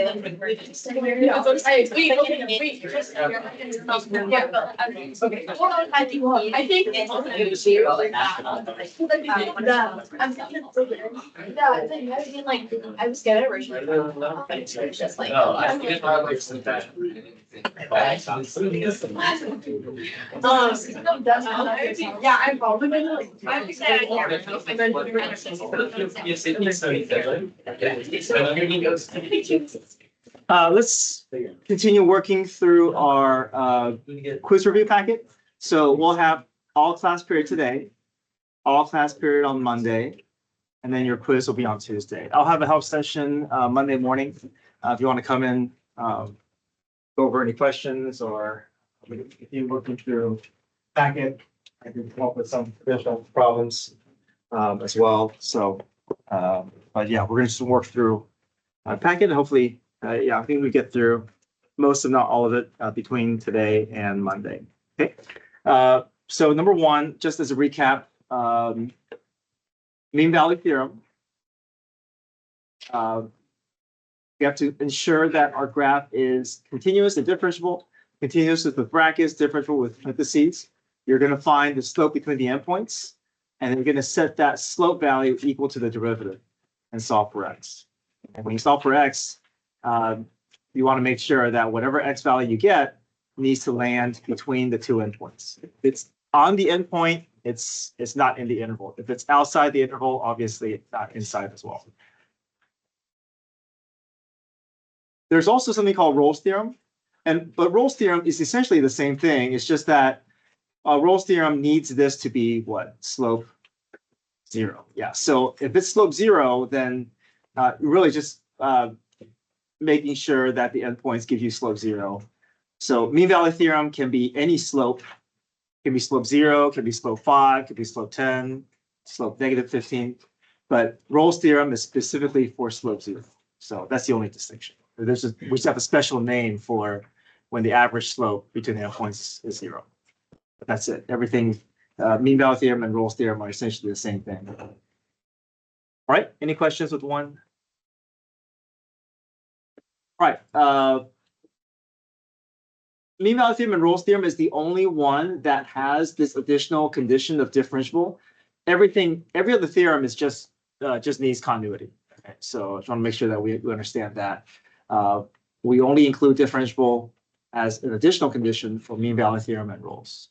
I was scared it's just like yeah, I'm probably I'm excited. Let's continue working through our quiz review packet. So we'll have all class period today, all class period on Monday, and then your quiz will be on Tuesday. I'll have a help session Monday morning. If you want to come in, go over any questions, or if you're working through packet, I can come up with some additional problems as well. So, but yeah, we're going to just work through packet, and hopefully, yeah, I think we get through most, if not all of it, between today and Monday. Okay. So number one, just as a recap, mean value theorem. We have to ensure that our graph is continuous and differentiable. Continuous with brackets, differentiable with parentheses. You're going to find the slope between the endpoints, and then you're going to set that slope value equal to the derivative and solve for x. And when you solve for x, you want to make sure that whatever x value you get needs to land between the two endpoints. If it's on the endpoint, it's not in the interval. If it's outside the interval, obviously it's not inside as well. There's also something called Rolle's theorem, but Rolle's theorem is essentially the same thing. It's just that Rolle's theorem needs this to be what? Slope 0. Yeah. So if it's slope 0, then really just making sure that the endpoints give you slope 0. So mean value theorem can be any slope. Can be slope 0, can be slope 5, can be slope 10, slope -15. But Rolle's theorem is specifically for slope 0. So that's the only distinction. We just have a special name for when the average slope between the endpoints is 0. But that's it. Everything, mean value theorem and Rolle's theorem are essentially the same thing. All right. Any questions with one? All right. Mean value theorem and Rolle's theorem is the only one that has this additional condition of differentiable. Every other theorem is just needs continuity. Okay, so I just want to make sure that we understand that. We only include differentiable as an additional condition for mean value theorem and Rolle's.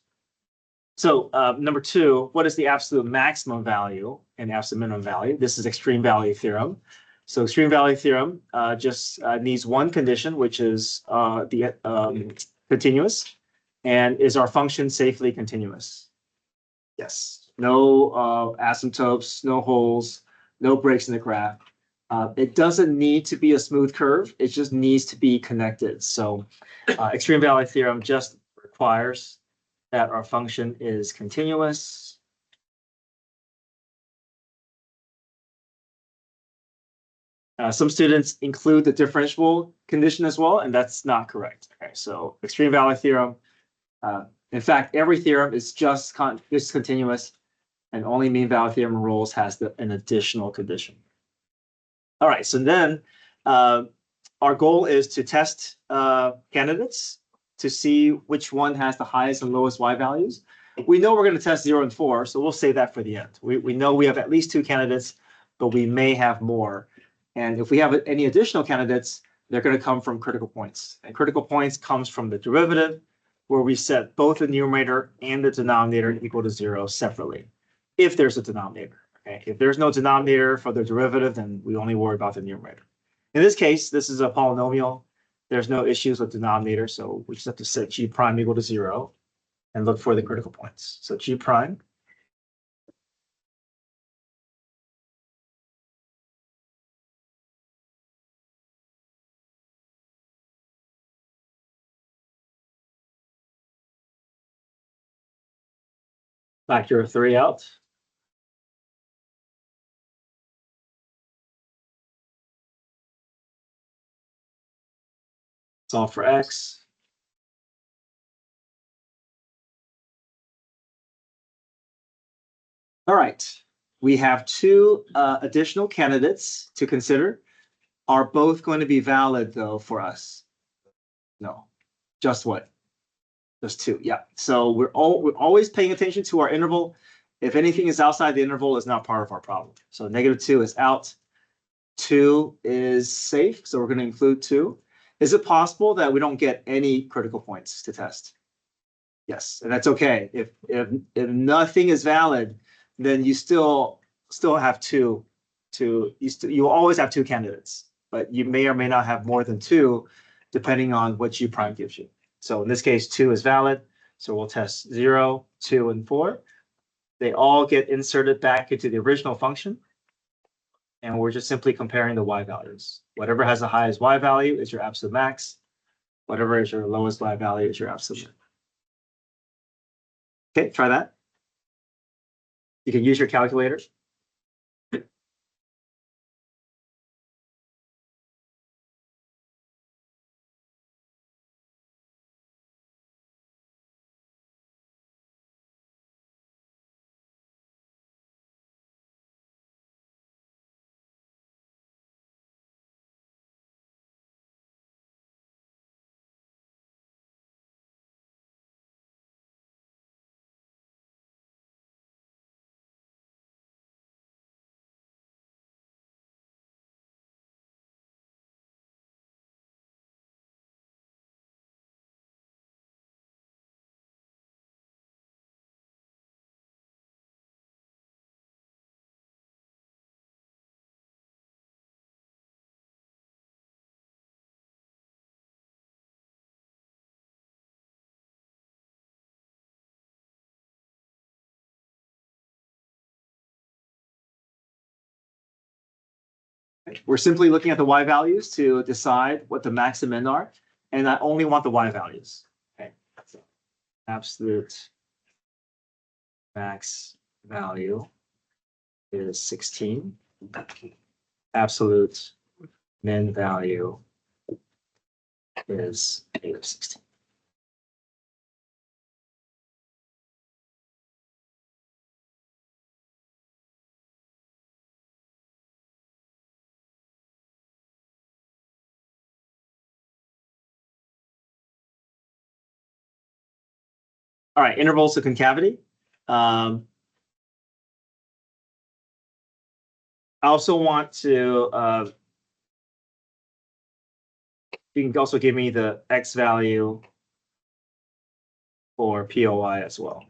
So number 2, what is the absolute maximum value and absolute minimum value? This is extreme value theorem. So extreme value theorem just needs one condition, which is the continuous, and is our function safely continuous? Yes. No asymptotes, no holes, no breaks in the graph. It doesn't need to be a smooth curve. It just needs to be connected. So extreme value theorem just requires that our function is continuous. Some students include the differentiable condition as well, and that's not correct. Okay, so extreme value theorem, in fact, every theorem is just continuous, and only mean value theorem and Rolle's has an additional condition. All right, so then our goal is to test candidates to see which one has the highest and lowest y values. We know we're going to test 0 and 4, so we'll save that for the end. We know we have at least 2 candidates, but we may have more. And if we have any additional candidates, they're going to come from critical points. And critical points comes from the derivative, where we set both the numerator and the denominator equal to 0 separately, if there's a denominator. Okay? If there's no denominator for the derivative, then we only worry about the numerator. In this case, this is a polynomial. There's no issues with denominator, so we just have to set g prime equal to 0 and look for the critical points. So g prime factor of 3 out. Solve for x. All right, we have 2 additional candidates to consider. are both going to be valid though for us? No, just what? Just 2, yeah. So we're always paying attention to our interval. If anything is outside the interval, it's not part of our problem. So -2 is out. 2 is safe, so we're going to include 2. Is it possible that we don't get any critical points to test? Yes, and that's okay. If nothing is valid, then you still have you always have 2 candidates, but you may or may not have more than 2, depending on what U prime gives you. So in this case, 2 is valid. So we'll test 0, 2, and 4. They all get inserted back into the original function. And we're just simply comparing the y values. Whatever has the highest y value is your absolute max. Whatever is your lowest y value is your absolute. Okay, try that. You can use your calculator. We're simply looking at the y values to decide what the max and min are. And I only want the y values. Okay. So absolute max value is 16. Absolute min value is -16. All right, intervals of concavity. I also want to, you can also give me the x value for POI as well.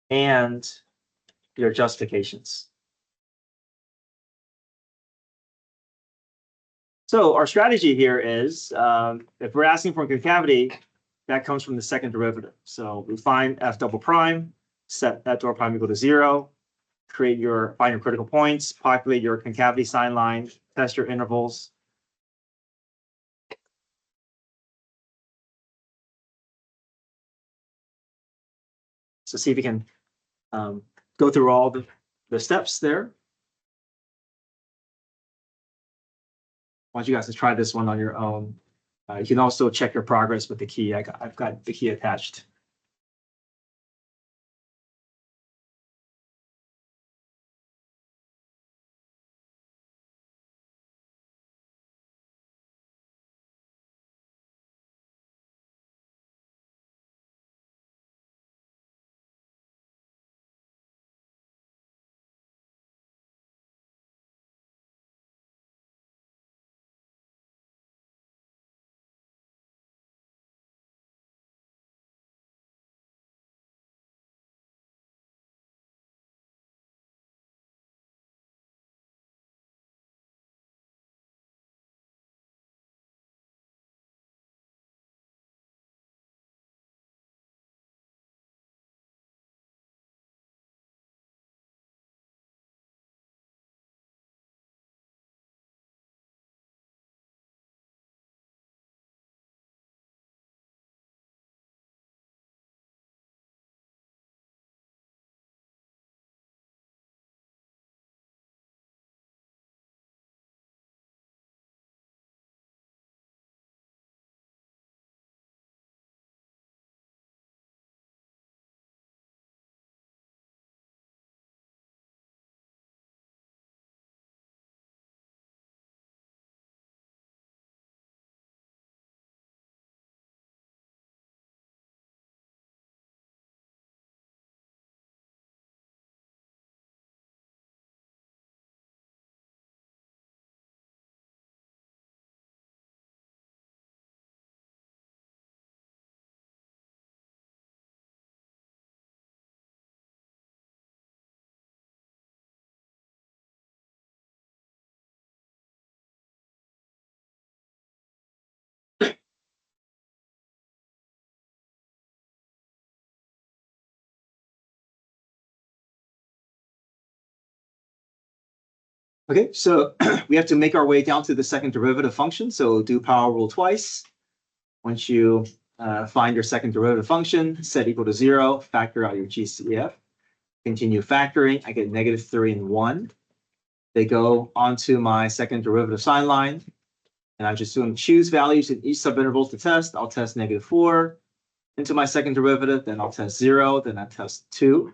And your justifications. So our strategy here is, if we're asking for concavity, that comes from the second derivative. So we find f double prime, set that double prime equal to 0, find your critical points, populate your concavity sign line, test your intervals. So see if you can go through all the steps there. I want you guys to try this one on your own. You can also check your progress with the key. I've got the key attached. Okay, so we have to make our way down to the second derivative function. So do power rule twice. Once you find your second derivative function, set equal to 0, factor out your GCF. Continue factoring, I get -3 and 1. They go onto my second derivative sign line. And I'm just doing choose values in each subinterval to test. I'll test -4 into my second derivative, then I'll test 0, then I test 2.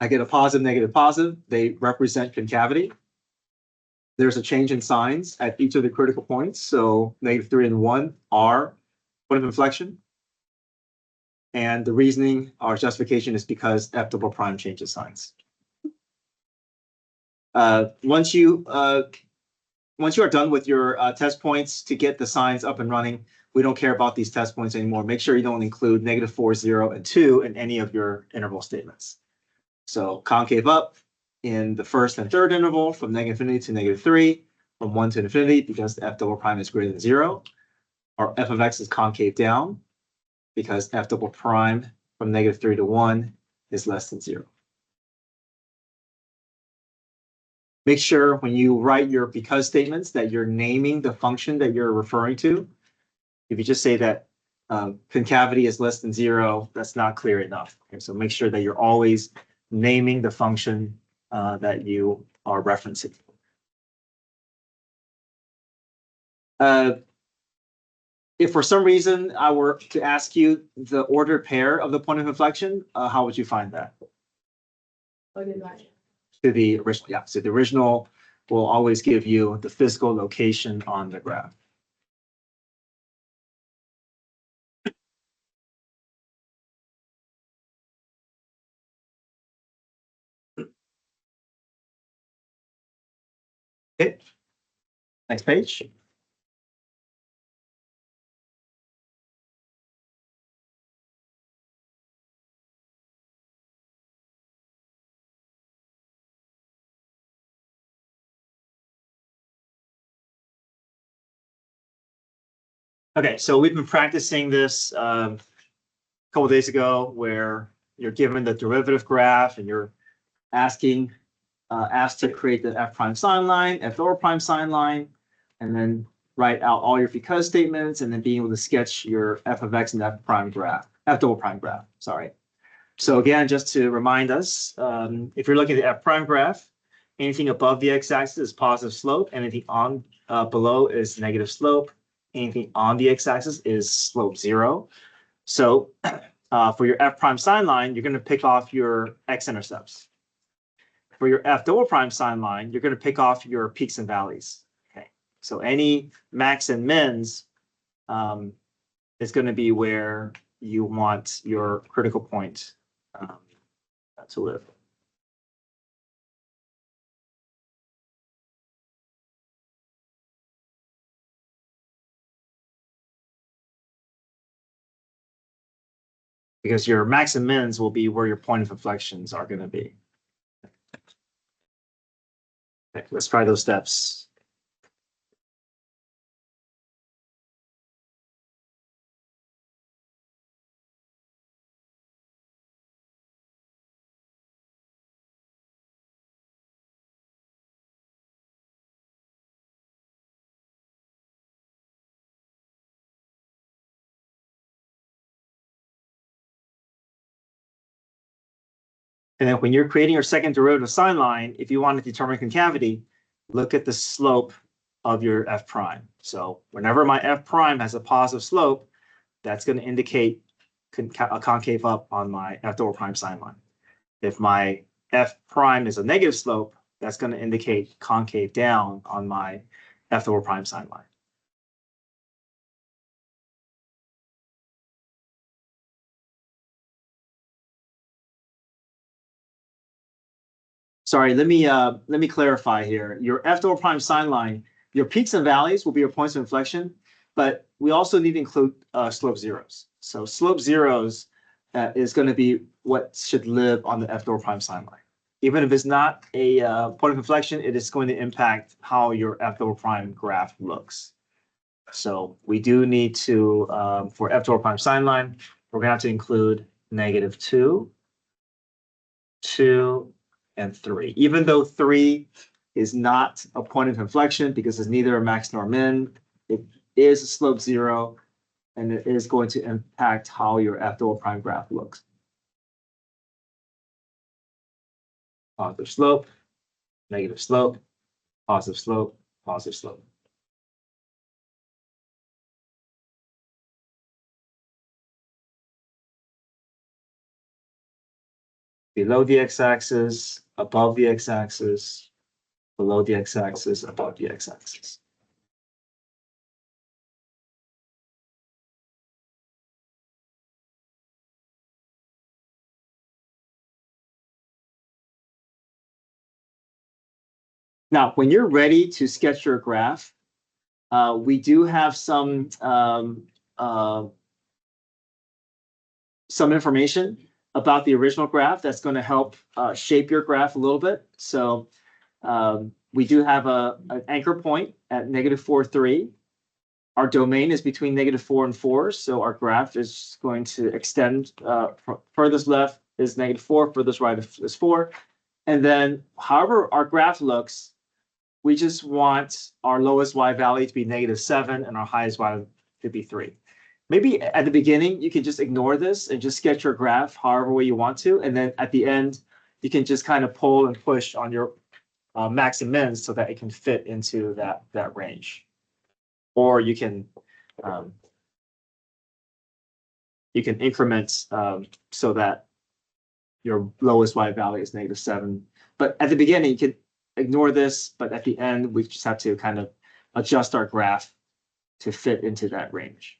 I get a positive, negative, positive. They represent concavity. There's a change in signs at each of the critical points. So -3 and 1 are point of inflection. And the reasoning or justification is because F double prime changes signs. Once you are done with your test points to get the signs up and running, we don't care about these test points anymore. Make sure you don't include -4, 0, and 2 in any of your interval statements. So concave up in the first and third interval from -infinity to -3, from 1 to infinity, because F double prime is greater than 0. Our f of x is concave down because F double prime from -3 to 1 is less than 0. Make sure when you write your because statements that you're naming the function that you're referring to. If you just say that concavity is less than 0, that's not clear enough. Okay, so make sure that you're always naming the function that you are referencing. If for some reason I were to ask you the ordered pair of the point of inflection, how would you find that? To the original, yeah. So the original will always give you the physical location on the graph. Okay. Next page. Okay, so we've been practicing this a couple days ago, where you're given the derivative graph and you're asked to create the f prime sign line, f double prime sign line, and then write out all your because statements, and then being able to sketch your f of x and f double prime graph. Sorry. So again, just to remind us, if you're looking at the f prime graph, anything above the x-axis is positive slope, anything on below is negative slope. Anything on the x-axis is slope 0. So for your f prime sign line, you're going to pick off your x-intercepts. For your f double prime sign line, you're going to pick off your peaks and valleys. Okay, so any max and mins is going to be where you want your critical point to live. Because your max and mins will be where your point of inflections are going to be. Okay, let's try those steps. And then when you're creating your second derivative sign line, if you want to determine concavity, look at the slope of your f prime. So whenever my f prime has a positive slope, that's going to indicate a concave up on my f double prime sign line. If my f prime is a negative slope, that's going to indicate concave down on my f double prime sign line. Sorry, let me clarify here. Your f double prime sign line, your peaks and valleys will be your points of inflection, but we also need to include slope zeros. So slope zeros is going to be what should live on the f double prime sign line. Even if it's not a point of inflection, it is going to impact how your f double prime graph looks. So we do need to, for f double prime sign line, we're going to have to include -2, 2, and 3. Even though 3 is not a point of inflection because it's neither a max nor min. It is a slope 0, and it is going to impact how your F double prime graph looks. Positive slope, negative slope, positive slope, positive slope. Below the x-axis, above the x-axis, below the x-axis, above the x-axis. Now, when you're ready to sketch your graph, we do have some information about the original graph that's going to help shape your graph a little bit. So we do have an anchor point at -4, 3. Our domain is between -4 and 4, so our graph is going to extend. Furthest left is -4, furthest right is 4. And then, however our graph looks, we just want our lowest y value to be -7 and our highest y to be 3. Maybe at the beginning, you can just ignore this and just sketch your graph however way you want to. And then at the end, you can just kind of pull and push on your max and min so that it can fit into that range. Or you can increment so that your lowest y value is -7. But at the beginning, you can ignore this. But at the end, we just have to kind of adjust our graph to fit into that range.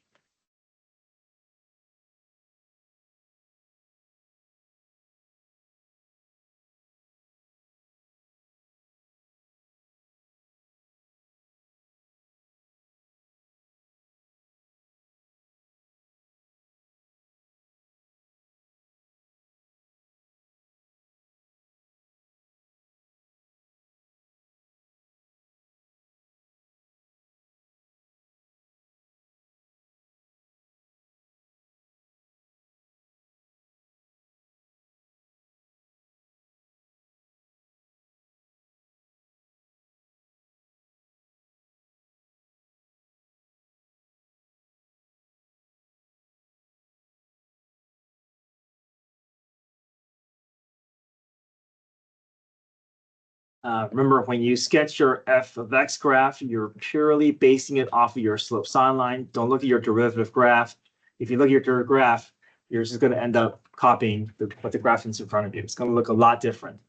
Remember, when you sketch your f of x graph, you're purely basing it off of your slope sine line. Don't look at your derivative graph. If you look at your graph, you're just going to end up copying what the graph is in front of you. It's going to look a lot different.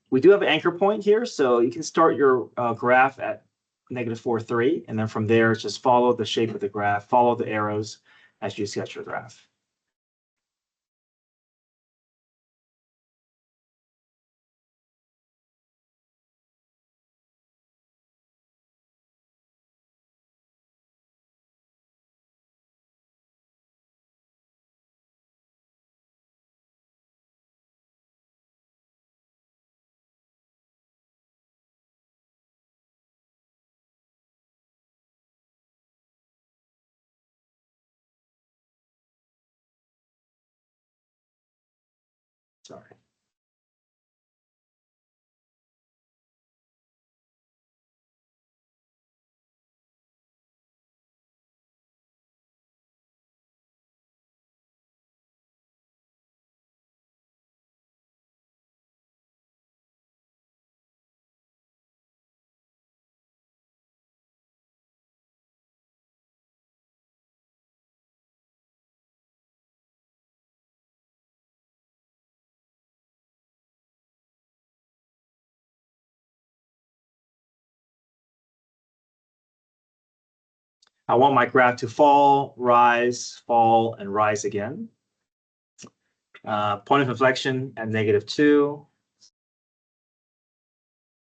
We do have an anchor point here, so you can start your graph at -4, 3, and then from there, just follow the shape of the graph, follow the arrows as you sketch your graph. Sorry. I want my graph to fall, and rise again. Point of inflection at -2,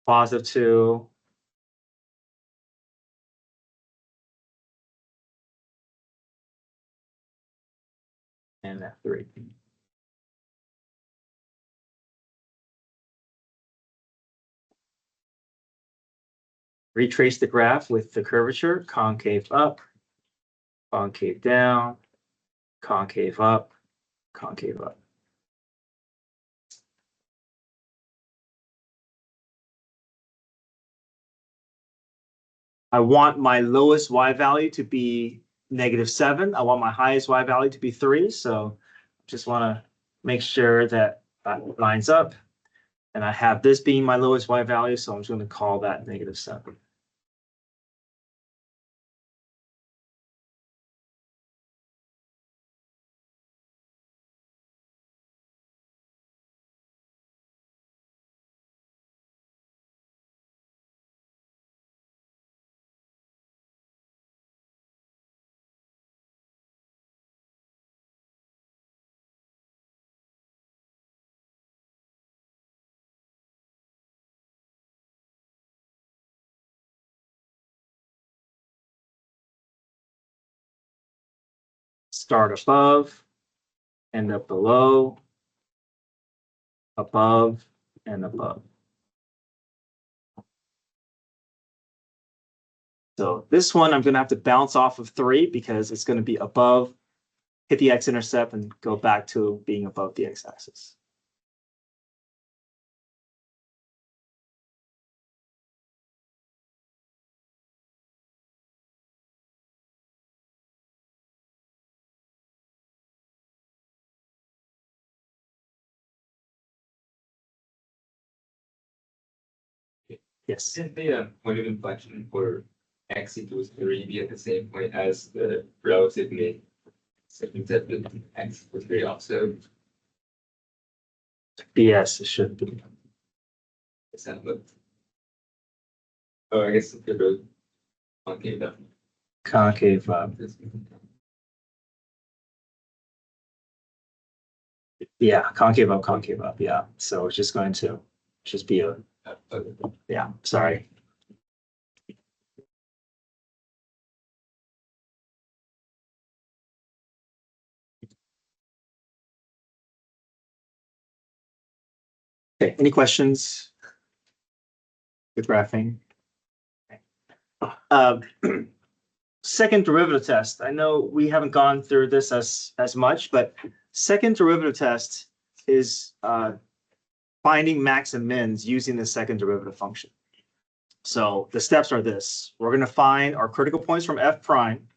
+2, and at 3. Retrace the graph with the curvature, concave up, concave down, concave up, concave up. I want my lowest y value to be -7. I want my highest y value to be 3. So just want to make sure that that lines up. And I have this being my lowest y value, so I'm just going to call that -7. Start above, end up below, above, and above. So this one, I'm going to have to bounce off of 3 because it's going to be above, hit the x-intercept, and go back to being above the x-axis. Yes. Can the point of inflection for x equals 3 be at the same point as the relative mean? So instead of x equals 3 also, Yes, it should be. does that look? Oh, I guess they're both concave up. Concave. Yeah, concave up, concave up. Yeah. So it's just going to just be a, yeah, sorry. Okay, any questions? With graphing. Second derivative test. I know we haven't gone through this as much, but second derivative test is finding max and mins using the second derivative function. So the steps are this. We're going to find our critical points from f prime.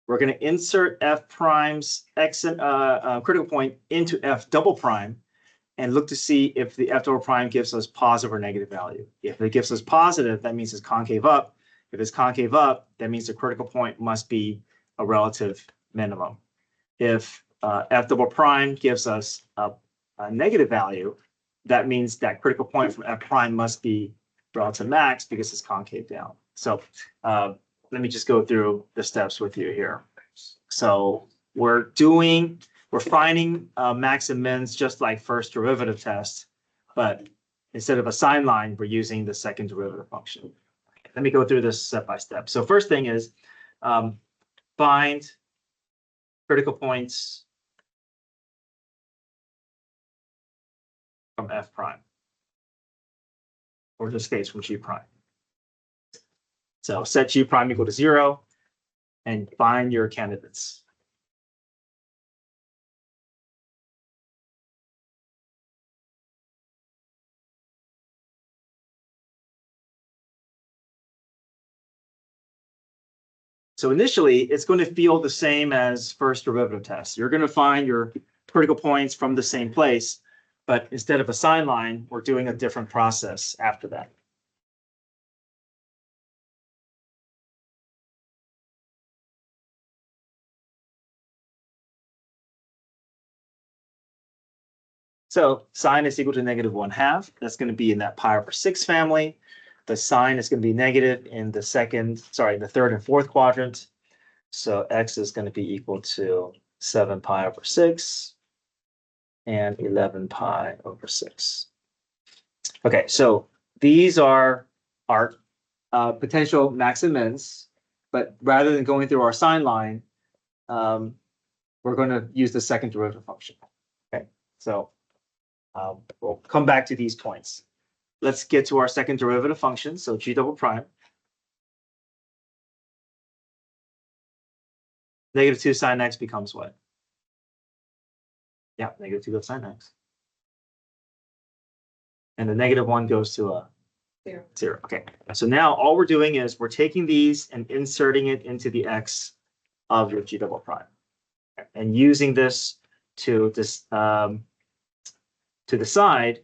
We're going to insert f prime's critical point into f double prime and look to see if the f double prime gives us positive or negative value. If it gives us positive, that means it's concave up. If it's concave up, that means the critical point must be a relative minimum. If f double prime gives us a negative value, that means that critical point from f prime must be relative max because it's concave down. So let me just go through the steps with you here. So we're finding max and mins just like first derivative test, but instead of a sign line, we're using the second derivative function. Let me go through this step by step. So first thing is find critical points from f prime, or in this case from g prime. So set g prime equal to 0 and find your candidates. So initially, it's going to feel the same as first derivative test. You're going to find your critical points from the same place, but instead of a sign line, we're doing a different process after that. So sine is equal to -1/2. That's going to be in that pi/6 family. The sine is going to be negative in the third and fourth quadrant. So x is going to be equal to 7 pi/6 and 11 pi/6. Okay, so these are our potential max and mins, but rather than going through our sign line, we're going to use the second derivative function. Okay, so we'll come back to these points. Let's get to our second derivative function. So g double prime. -2 sine x becomes what? Yeah, -2 of sine x. And the -1 goes to a 0. Okay, so now all we're doing is we're taking these and inserting it into the x of your g double prime, and using this to decide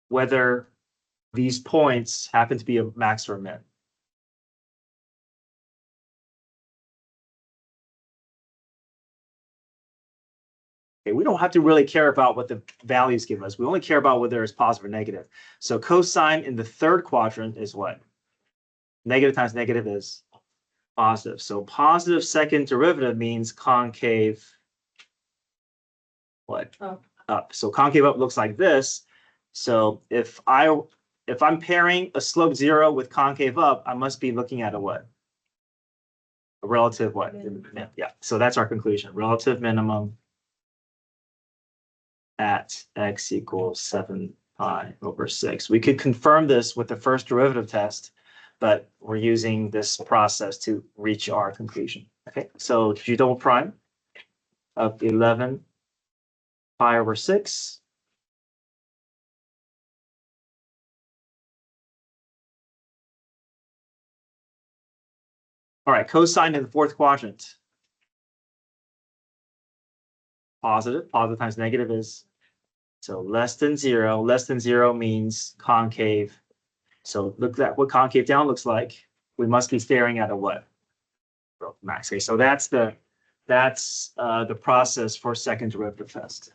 whether these points happen to be a max or a min. Okay, we don't have to really care about what the values give us. We only care about whether it's positive or negative. So cosine in the third quadrant is what? Negative times negative is positive. So positive second derivative means concave what? Up. So concave up looks like this. So if I'm pairing a slope 0 with concave up, I must be looking at a what? A relative what? Yeah. So that's our conclusion. Relative minimum at x equals 7 pi over 6. We could confirm this with the first derivative test, but we're using this process to reach our conclusion. Okay, so g double prime of 11 pi over 6. All right, cosine in the fourth quadrant. Positive times negative is, so less than 0. Less than 0 means concave. So look at what concave down looks like. We must be staring at a what? Max. Okay, so that's the process for second derivative test.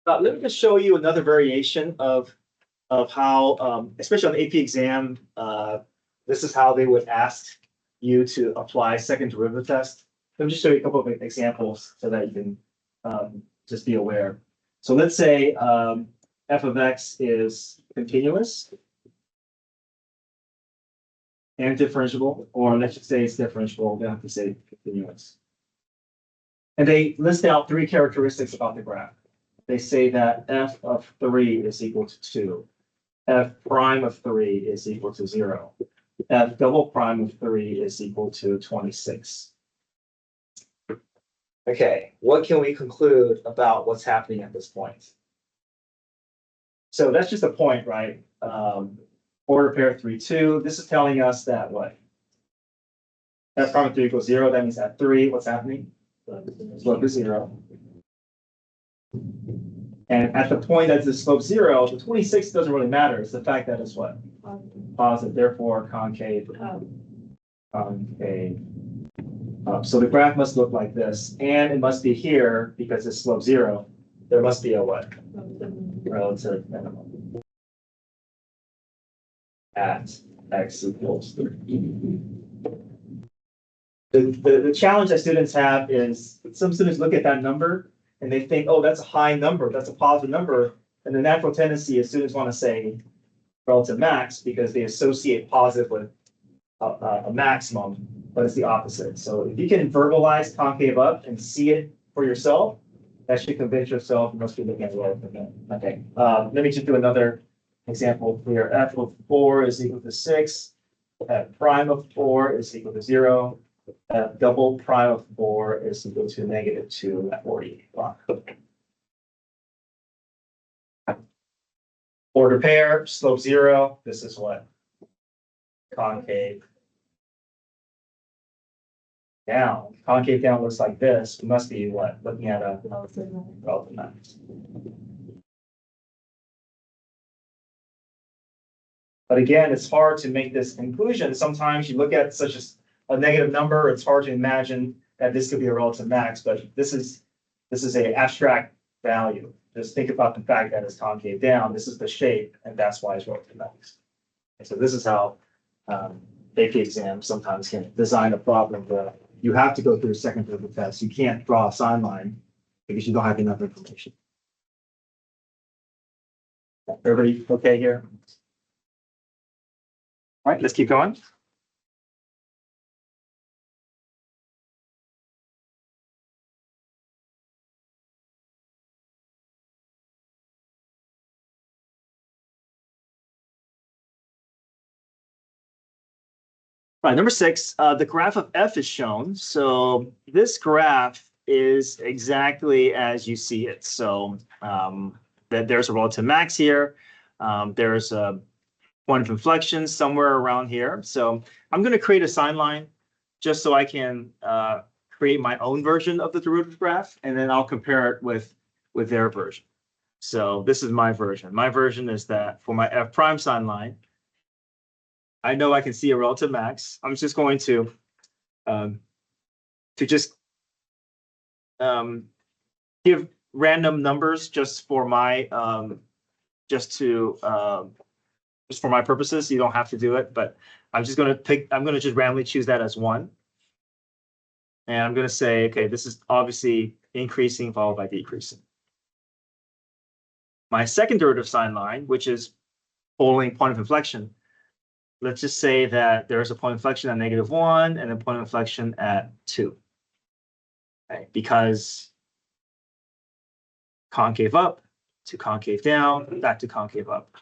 Let me just show you another variation of how, especially on the AP exam, this is how they would ask you to apply second derivative test. Let me just show you a couple of examples so that you can just be aware. So let's say f of x is continuous and differentiable, or let's just say it's differentiable. We don't have to say continuous. And they list out 3 characteristics about the graph. They say that f of 3 is equal to 2. F prime of 3 is equal to 0. F double prime of 3 is equal to 26. Okay, what can we conclude about what's happening at this point? So that's just a point, right? Order pair 3, 2. This is telling us that what? F prime of 3 equals 0. That means at 3, what's happening? Slope is 0. And at the point that's the slope 0, the 26 doesn't really matter. It's the fact that it's what? Positive, therefore concave. Concave up. So the graph must look like this, and it must be here because it's slope 0. There must be a what? Relative minimum at x equals 3. The challenge that students have is some students look at that number and they think, oh, that's a high number, that's a positive number. And the natural tendency is students want to say relative max because they associate positive with a maximum, but it's the opposite. So if you can verbalize concave up and see it for yourself, that should convince yourself you must be looking at relative minimum. Okay, let me just do another example here. F of 4 is equal to 6. F prime of 4 is equal to 0. Double prime of 4 is equal to negative 2 at 40. Order pair, slope 0. This is what? Concave down. Concave down looks like this. We must be what? Looking at a relative max. But again, it's hard to make this conclusion. Sometimes you look at such a negative number, it's hard to imagine that this could be a relative max, but this is an abstract value. Just think about the fact that it's concave down. This is the shape, and that's why it's relative max. And so this is how AP exams sometimes can design a problem where you have to go through a second derivative test. You can't draw a sign line because you don't have enough information. Everybody okay here? All right, let's keep going. Right, number 6, the graph of f is shown. So this graph is exactly as you see it. So that there's a relative max here. There's a point of inflection somewhere around here. So I'm going to create a sine line just so I can create my own version of the derivative graph, and then I'll compare it with their version. So this is my version. My version is that for my f prime sine line, I know I can see a relative max. I'm just going to just give random numbers just for my just for my purposes. You don't have to do it, but I'm just going to just randomly choose that as 1. And I'm going to say, okay, this is obviously increasing followed by decreasing. My second derivative sine line, which is following point of inflection, let's just say that there's a point of inflection at -1 and a point of inflection at 2. Okay, because concave up to concave down, back to concave up.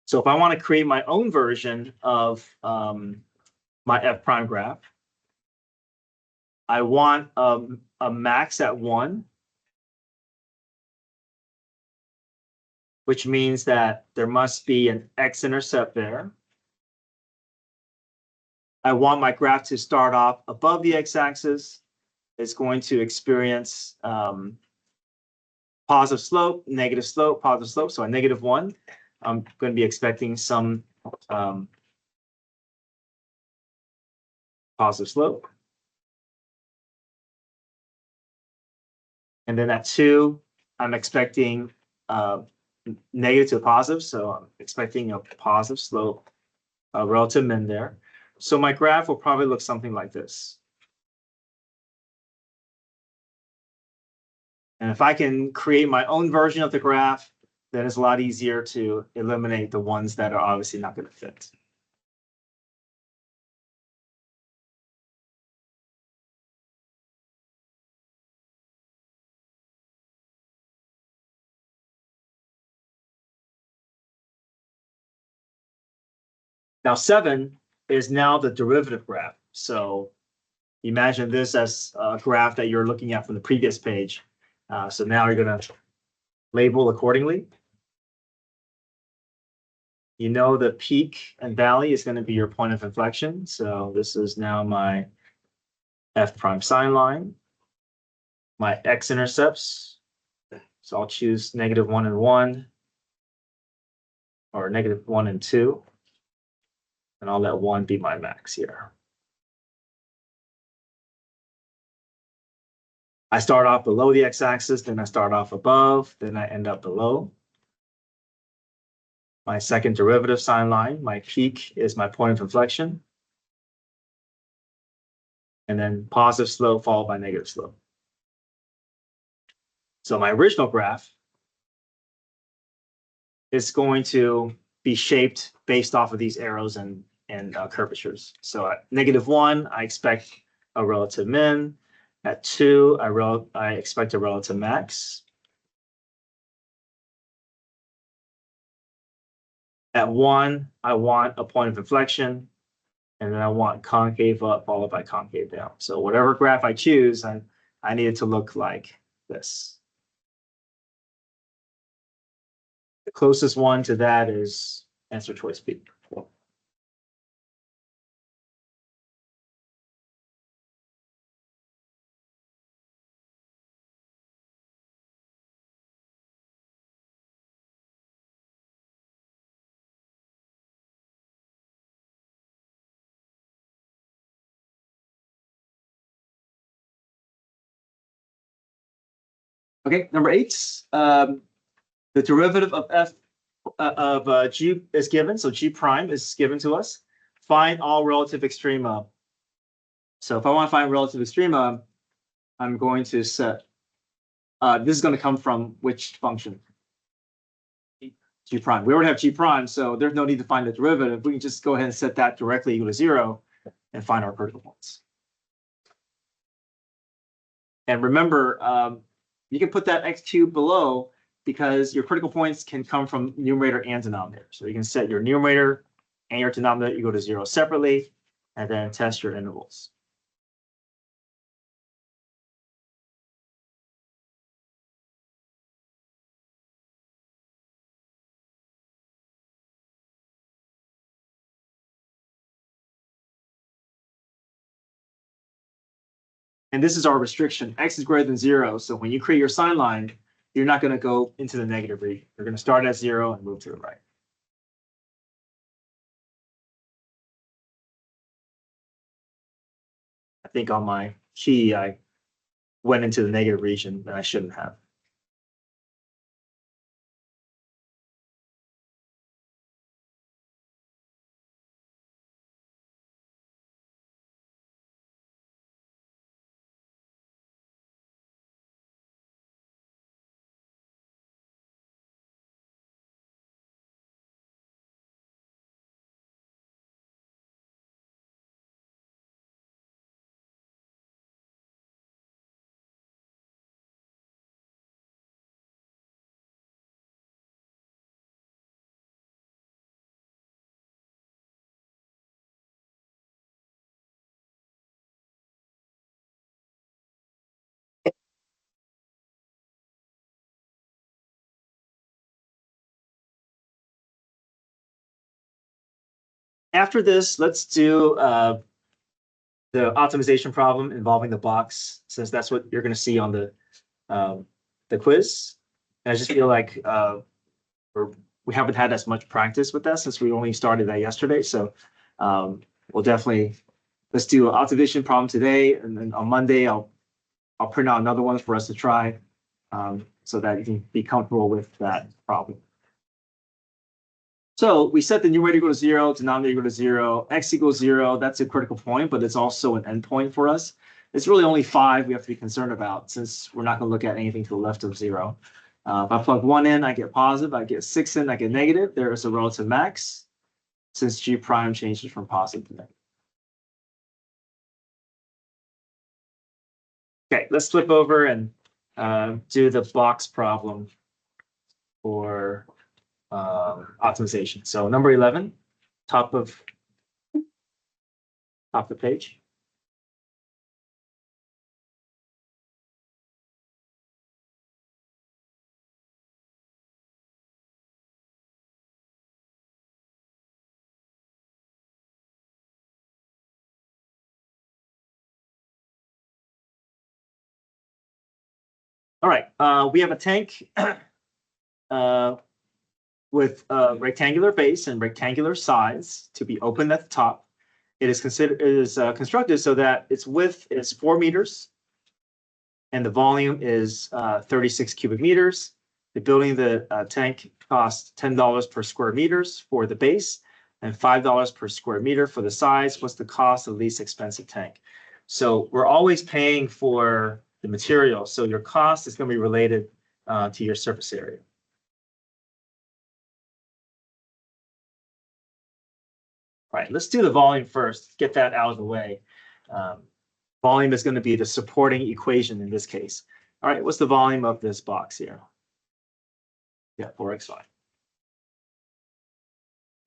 So if I want to create my own version of my f prime graph, I want a max at 1, which means that there must be an x-intercept there. I want my graph to start off above the x-axis. It's going to experience positive slope, negative slope, positive slope. So at -1, I'm going to be expecting some positive slope. And then at 2, I'm expecting negative to positive. So I'm expecting a positive slope, relative min there. So my graph will probably look something like this. And if I can create my own version of the graph, then it's a lot easier to eliminate the ones that are obviously not going to fit. Now 7 is now the derivative graph. So imagine this as a graph that you're looking at from the previous page. So now you're going to label accordingly. You know the peak and valley is going to be your point of inflection. So this is now my f prime sine line. My x-intercepts. So I'll choose -1 and 1, or -1 and 2. And I'll let 1 be my max here. I start off below the x-axis, then I start off above, then I end up below. My second derivative sine line, my peak is my point of inflection. And then positive slope followed by negative slope. So my original graph is going to be shaped based off of these arrows and curvatures. So at -1, I expect a relative min. At 2, I expect a relative max. At 1, I want a point of inflection, and then I want concave up followed by concave down. So whatever graph I choose, I need it to look like this. The closest one to that is answer choice B. Okay, number 8. The derivative of f of g is given, so g prime is given to us. Find all relative extrema. So if I want to find relative extrema, I'm going to set. This is going to come from which function? G prime. We already have g prime, so there's no need to find the derivative. We can just go ahead and set that directly equal to 0 and find our critical points. And remember, you can put that x cubed below because your critical points can come from numerator and denominator. So you can set your numerator and your denominator equal to 0 separately, and then test your intervals. And this is our restriction. X is greater than 0. So when you create your sign line, you're not going to go into the negative region. You're going to start at 0 and move to the right. I think on my key, I went into the negative region and I shouldn't have. After this, let's do the optimization problem involving the box, since that's what you're going to see on the quiz. And I just feel like we haven't had as much practice with that since we only started that yesterday. So we'll definitely, let's do an optimization problem today, and then on Monday I'll print out another one for us to try, so that you can be comfortable with that problem. So we set the numerator equal to 0, denominator equal to 0, x equals 0. That's a critical point, but it's also an endpoint for us. It's really only 5 we have to be concerned about, since we're not going to look at anything to the left of 0. If I plug 1 in, I get positive. I get 6 in, I get negative. There is a relative max, since g prime changes from positive to negative. Okay, let's flip over and do the box problem for optimization. So number 11, top of the page. All right, we have a tank with a rectangular base and rectangular sides to be opened at the top. It is constructed so that its width is 4 meters and the volume is 36 cubic meters. The building the tank costs $10 per square meters for the base and $5 per square meter for the sides. What's the cost of the least expensive tank? So we're always paying for the material. So your cost is going to be related to your surface area. All right, let's do the volume first, get that out of the way. Volume is going to be the supporting equation in this case. All right, what's the volume of this box here? Yeah, 4xy.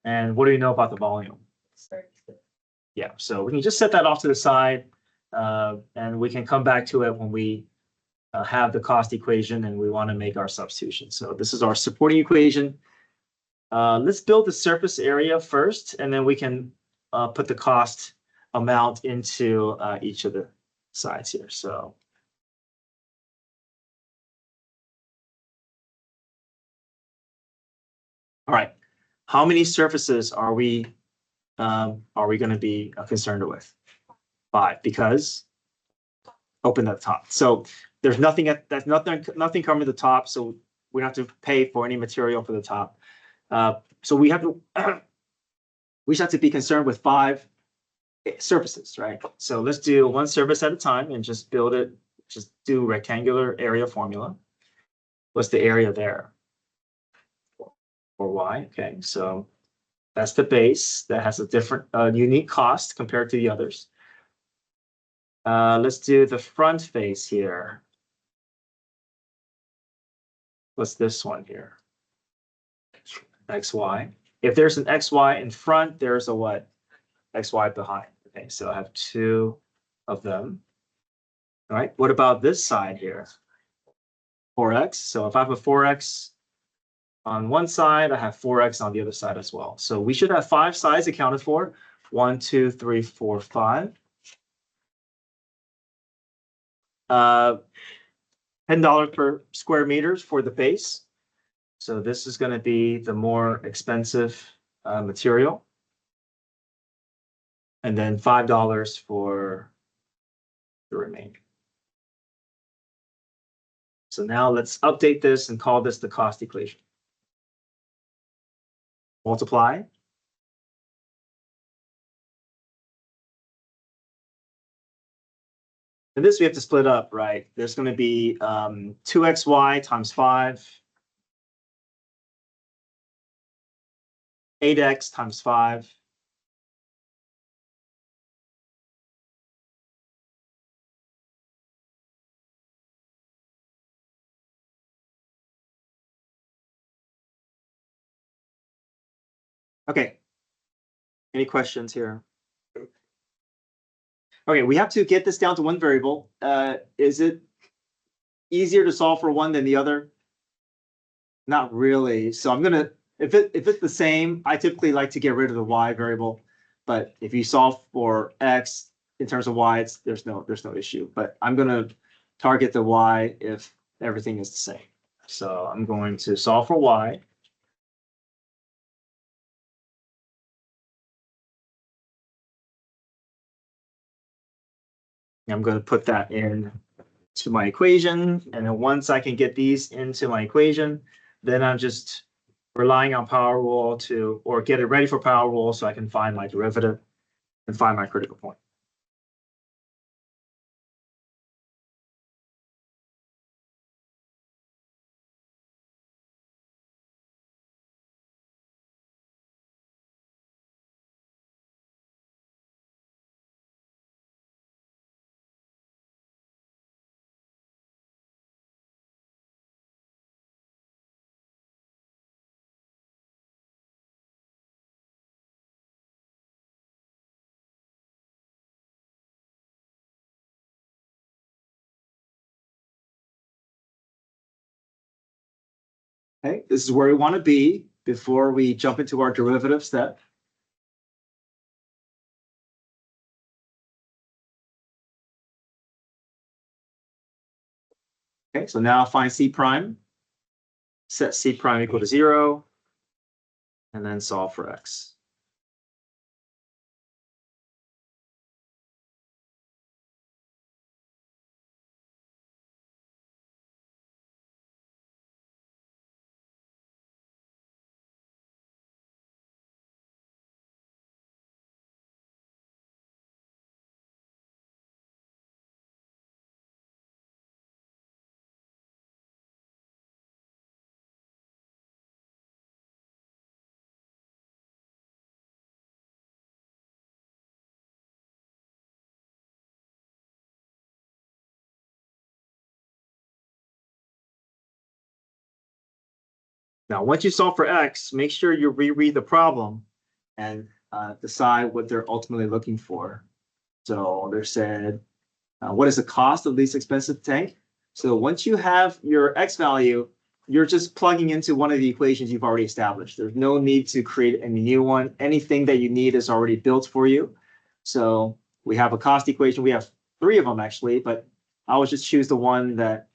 And what do you know about the volume? Yeah, so we can just set that off to the side, and we can come back to it when we have the cost equation and we want to make our substitution. So this is our supporting equation. Let's build the surface area first, and then we can put the cost amount into each of the sides here. So all right, how many surfaces are we going to be concerned with? 5, because open at the top. So there's nothing nothing covering the top, so we don't have to pay for any material for the top. So we have to we just have to be concerned with 5 surfaces, right? So let's do one surface at a time and just build it. Just do rectangular area formula. What's the area there? For y. Okay, so that's the base that has a different unique cost compared to the others. Let's do the front face here. What's this one here? XY. If there's an XY in front, there's a what? XY behind. Okay, so I have two of them. All right, what about this side here? 4x. So if I have a 4x on one side, I have 4x on the other side as well. So we should have 5 sides accounted for. 1, 2, 3, 4, 5. $10 per square meters for the base. So this is going to be the more expensive material. And then $5 for the remaining. So now let's update this and call this the cost equation. Multiply. And this we have to split up, right? There's going to be 2xy times 5, 8x times 5. Okay. Any questions here? Okay, we have to get this down to one variable. Is it easier to solve for one than the other? Not really. So I'm gonna, if it's the same, I typically like to get rid of the y variable. But if you solve for x in terms of y, there's no issue. But I'm gonna target the y if everything is the same. So I'm going to solve for y. I'm going to put that in to my equation. And then once I can get these into my equation, then I'm just relying on Powerwall to, or get it ready for Powerwall so I can find my derivative and find my critical point. Okay, this is where we want to be before we jump into our derivative step. Okay, so now find C prime, set C prime equal to 0, and then solve for x. Now, once you solve for x, make sure you reread the problem and decide what they're ultimately looking for. So they said, what is the cost of least expensive tank? So once you have your x value, you're just plugging into one of the equations you've already established. There's no need to create any new one. Anything that you need is already built for you. So we have a cost equation. We have 3 of them actually, but I would just choose the one that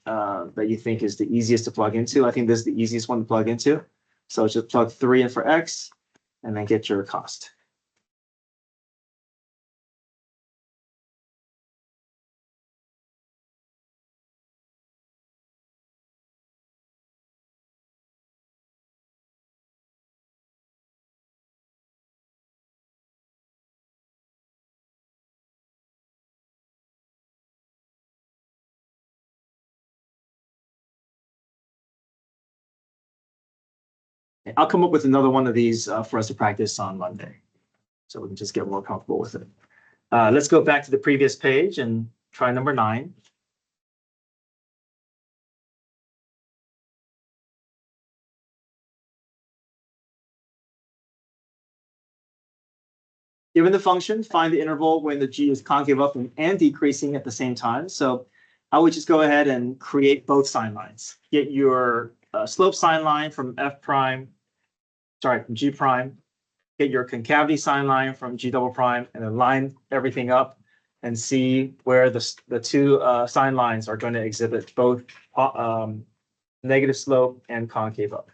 that you think is the easiest to plug into. I think this is the easiest one to plug into. So just plug 3 in for x and then get your cost. I'll come up with another one of these for us to practice on Monday, so we can just get more comfortable with it. Let's go back to the previous page and try number 9. Given the function, find the interval when the g is concave up and decreasing at the same time. So I would just go ahead and create both sine lines. Get your slope sine line from f prime, from g prime. Get your concavity sine line from g double prime, and then line everything up and see where the two sine lines are going to exhibit both negative slope and concave up.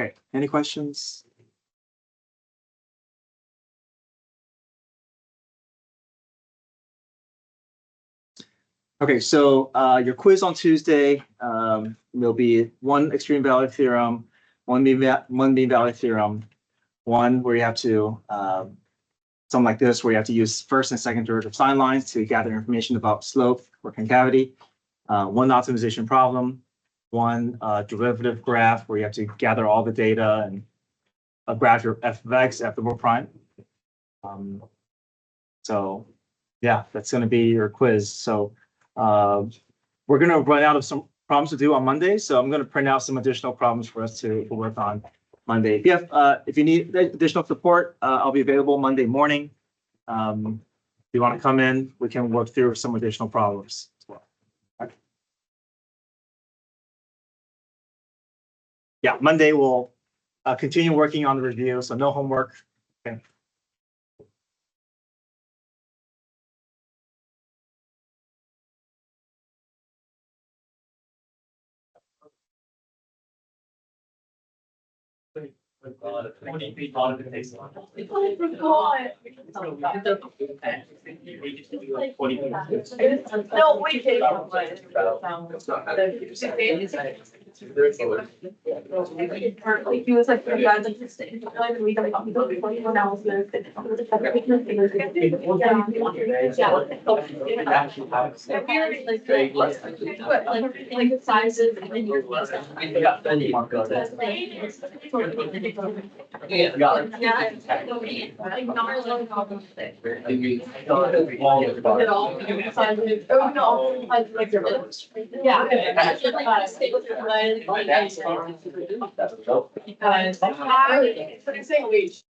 Okay, any questions? Okay, so your quiz on Tuesday, will be one extreme value theorem, one mean value theorem, one where you have to something like this, where you have to use first and second derivative sine lines to gather information about slope or concavity, one optimization problem, one derivative graph where you have to gather all the data and a graph your f of x, f double prime. So yeah, that's going to be your quiz. So we're going to run out of some problems to do on Monday. So I'm going to print out some additional problems for us to work on Monday. If you need additional support, I'll be available Monday morning. If you want to come in, we can work through some additional problems as well. Okay. Yeah, Monday we'll continue working on the review, so no homework. Okay. No, we did. He was like, "You guys like to stay." And we got before anyone else moved. Like sizes and then you're. Yeah.